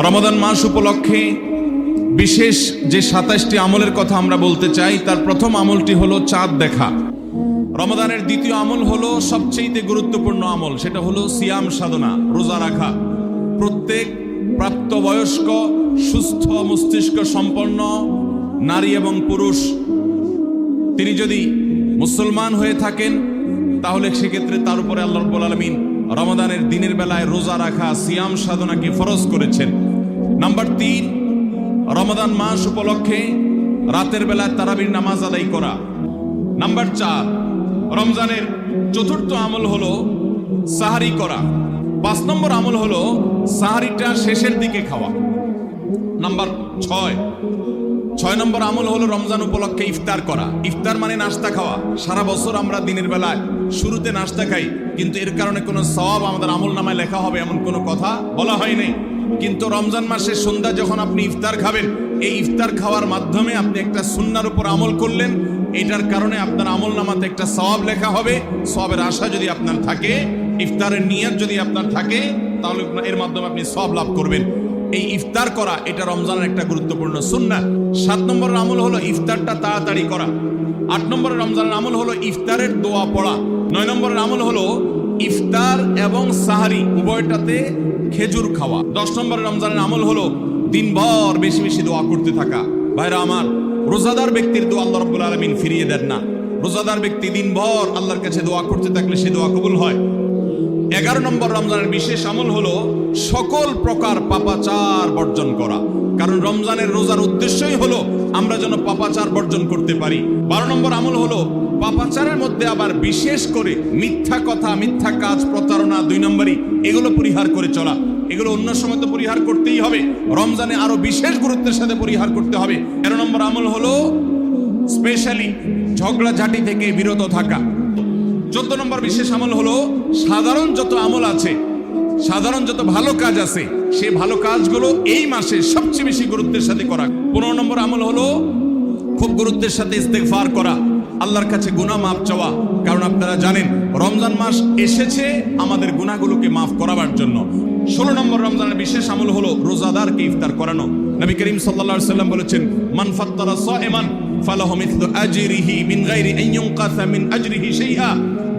রমাদান মাস উপলক্ষে বিশেষ যে ২৭টি আমলের কথা আমরা বলতে চাই, তার প্রথম আমলটি হলো চাঁদ দেখা। রমাদানের দ্বিতীয় আমল হলো সবচেয়ে গুরুত্বপূর্ণ আমল, সেটা হলো সিয়াম সাধনা, রোজা রাখা। প্রত্যেক প্রাপ্তবয়স্ক সুস্থ মস্তিষ্ক সম্পন্ন নারী এবং পুরুষ তিনি যদি মুসলমান হয়ে থাকেন, তাহলে সেক্ষেত্রে তার উপরে আল্লাহ রাব্বুল আলামিন রমাদানের দিনের বেলায় রোজা রাখা, সিয়াম সাধনাকে ফরজ করেছেন। নাম্বার ৩, রমাদান মাস উপলক্ষে রাতের বেলায় তারাবির নামাজ আদায় করা। নাম্বার ৪, রমজানের চতুর্থ আমল হলো সাহারি করা। ৫ নম্বর আমল হলো সাহারিটা শেষের দিকে খাওয়া। নাম্বার ৬ নম্বর আমল হলো রমজান উপলক্ষে ইফতার করা। ইফতার মানে নাস্তা খাওয়া। সারা বছর আমরা দিনের বেলায় শুরুতে নাস্তা খাই, কিন্তু এর কারণে কোনো সওয়াব আমাদের আমল নামায় লেখা হবে এমন কোনো কথা বলা হয়নি। কিন্তু রমজান মাসের সন্ধ্যা যখন আপনি ইফতার খাবেন, এই ইফতার খাওয়ার মাধ্যমে আপনি একটা সুন্নাহর উপর আমল করলেন, এটার কারণে আপনার আমল নামাতে একটা সওয়াব লেখা হবে। সওয়াবের আশা যদি আপনার থাকে, ইফতারের নিয়ত যদি আপনার থাকে, তাহলে এর মাধ্যমে আপনি সওয়াব লাভ করবেন। এই ইফতার করা এটা রমজানের একটা গুরুত্বপূর্ণ সুন্নাহ। ৭ নম্বরের আমল হলো ইফতারটা তাড়াতাড়ি করা। ৮ নম্বরের রমজানের আমল হলো ইফতারের দোয়া পড়া। ৯ নম্বরের আমল হলো ইফতার এবং সাহারি উভয়টাতে খেজুর খাওয়া। ১০ নম্বরের রমজানের আমল হলো দিনভর বেশি বেশি দোয়া করতে থাকা। ভাইরা আমার, রোজাদার ব্যক্তির দোয়া আল্লাহ রাব্বুল আলামিন ফিরিয়ে দেন না। রোজাদার ব্যক্তি দিনভর আল্লাহর কাছে দোয়া করতে থাকলে সে দোয়া কবুল হয়। ১১ নম্বর রমজানের বিশেষ আমল হলো সকল প্রকার পাপাচার বর্জন করা। কারণ রমজানের রোজার উদ্দেশ্যই হলো আমরা যেন পাপাচার বর্জন করতে পারি। ১২ নম্বর আমল হলো পাপাচারের মধ্যে আবার বিশেষ করে মিথ্যা কথা, মিথ্যা কাজ, প্রতারণা ২ নম্বরই, এগুলো পরিহার করে চলা। এগুলো অন্য সময় তো পরিহার করতেই হবে, রমজানে আরো বিশেষ গুরুত্বের সাথে পরিহার করতে হবে। ১৩ নম্বর আমল হলো স্পেশালি ঝগড়াঝাটি থেকে বিরত থাকা। ১৪ নম্বর বিশেষ আমল হলো সাধারণ যত আমল আছে, সাধারণ যত ভালো কাজ আছে, সেই ভালো কাজগুলো এই মাসে সবচেয়ে বেশি গুরুত্বের সাথে করা। ১৫ নম্বর আমল হলো খুব গুরুত্বের সাথে ইস্তেগফার করা, আল্লাহর কাছে গুনাহ মাফ চাওয়া। কারণ আপনারা জানেন রমজান মাস এসেছে আমাদের গুনাহগুলোকে মাফ করাবার জন্য। ১৬ নম্বর রমজানের বিশেষ আমল হলো রোজাদারকে ইফতার করানো। নবী করিম সাল্লাল্লাহু আলাইহি সাল্লাম বলেছেন, মান ফাত্তারা সাইমান ফালাহু মিথলু আজরিহি মিন গায়রি আন ইউনকাসা মিন আজরিহি শাইআ।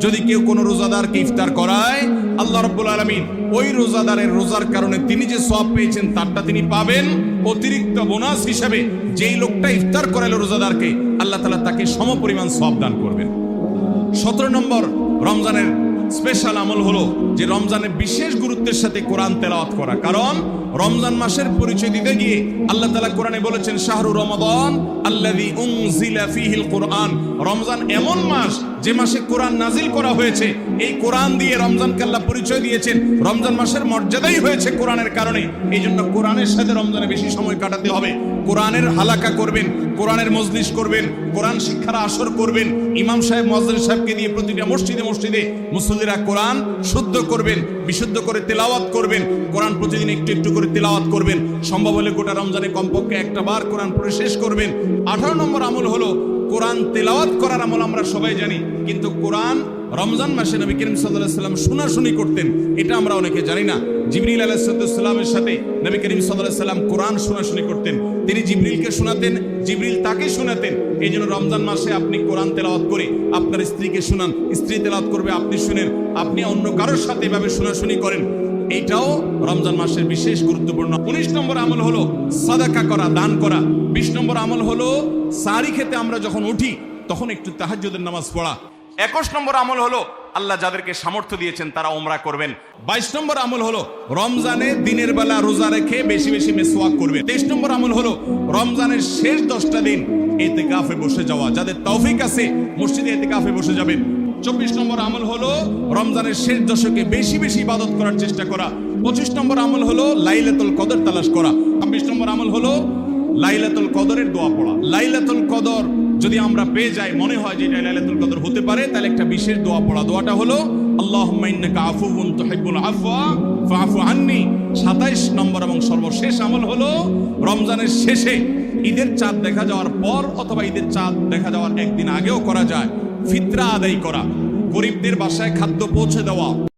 যদি কেউ কোনো রোজাদারকে ইফতার করায়, আল্লাহ রাব্বুল আলামিন ওই রোজাদারের রোজার কারণে তিনি যে সওয়াব পেয়েছেন তারটা তিনি পাবেন। অতিরিক্ত বোনাস হিসেবে যেই লোকটা ইফতার করালো রোজাদারকে, আল্লাহ তাআলা তাকে সমপরিমাণ সওয়াব দান করবেন। ১৭ নম্বর রমজানের স্পেশাল আমল হলো যে রমজানের বিশেষ গুরুত্বের সাথে কোরআন তেলাওয়াত করা। কারণ রমজান মাসের পরিচয় দিতে গিয়ে আল্লাহ তাআলা কোরআনে বলেছেন, শাহরু রমাদান আল্লাযী উনজিলা ফীহিল কুরআন। রমজান এমন মাস যে মাসে কোরআন নাজিল করা হয়েছে। এই কোরআন দিয়ে রমজানকে আল্লাহ পরিচয় দিয়েছেন। রমজান মাসের মর্যাদাই হয়েছে কোরআনের কারণে। এই জন্য কোরআনের সাথে রমজানে বেশি সময় কাটাতে হবে। কোরআনের হালাকা করবেন, কোরআনের মজলিস করবেন, কোরআন শিক্ষার আসর করবেন। ইমাম সাহেব, মুয়াজ্জিন সাহেবকে দিয়ে প্রতিটা মসজিদে মসজিদে মুসল্লিরা কোরআন শুদ্ধ করবেন, বিশুদ্ধ করে তেলাওয়াত করবেন। কোরআন প্রতিদিন একটু একটু করে তেলাওয়াত করবেন। সম্ভব হলে গোটা রমজানে কমপক্ষে একটা বার কোরআন পড়ে শেষ করবেন। ১৮ নম্বর আমল হলো কোরআন তেলাওয়াত করার আমল। আমরা সবাই জানি, কিন্তু কোরআন রমজান মাসে নবী করিম সাল্লাল্লাহু আলাইহি সাল্লাম শোনাশুনি করতেন, এটা আমরা অনেকে জানি না। জিবরিল আলাইহিস সালামের সাথে নবী করিম সাল্লাল্লাহু আলাইহি সাল্লাম কোরআন শোনাশুনি করতেন। তিনি জিবরিলকে শোনাতেন, জিবরিল তাকে শোনাতেন। এই জন্য রমজান মাসে আপনি কোরআন তেলাওয়াত করে আপনার স্ত্রীকে শোনান, স্ত্রী তেলাওয়াত করবে, আপনি শুনেন, আপনি অন্য কারোর সাথে এভাবে শোনাশুনি করেন। এইটাও রমজান মাসের বিশেষ গুরুত্বপূর্ণ। ১৯ নম্বর আমল হলো সাদাকা করা, দান করা। ২০ নম্বর আমল হলো সাহরি খেতে আমরা যখন উঠি তখন একটু তাহাজ্জুদের নামাজ পড়া। ২১ নম্বর আমল হলো আল্লাহ যাদেরকে সামর্থ্য দিয়েছেন তারা উমরা করবেন। ২২ নম্বর আমল হলো রমজানে দিনের বেলা রোজা রেখে বেশি বেশি মিসওয়াক করবেন। ২৩ নম্বর আমল হলো রমজানের শেষ 10টা দিন ইতিকাফে বসে যাওয়া। যাদের তৌফিক আছে মসজিদে ইতিকাফে বসে যাবেন। ২৪ নম্বর আমল হলো রমজানের শেষ দশকে বেশি বেশি ইবাদত করার চেষ্টা করা। ২৫ নম্বর আমল হলো লাইলাতুল কদর তালাশ করা। ২৬ নম্বর আমল হলো লাইলাতুল কদরের দোয়া পড়া। লাইলাতুল কদর যদি আমরা পেয়ে যাই, মনে হয় যে এটা লাইলাতুল কদর হতে পারে, তাহলে একটা বিশেষ দোয়া পড়া। দোয়াটা হলো আল্লাহুম্মা ইন্নাকা আফুউন তুহিব্বুল আফওয়া ফাআফু আন্নি। ২৭ নম্বর এবং সর্বশেষ আমল হলো রমজানের শেষে ঈদের চাঁদ দেখা যাওয়ার পর অথবা ঈদের চাঁদ দেখা যাওয়ার একদিন আগেও করা যায় ফিতরা আদায় করা, গরিবদের বাসায় খাদ্য পৌঁছে দেওয়া।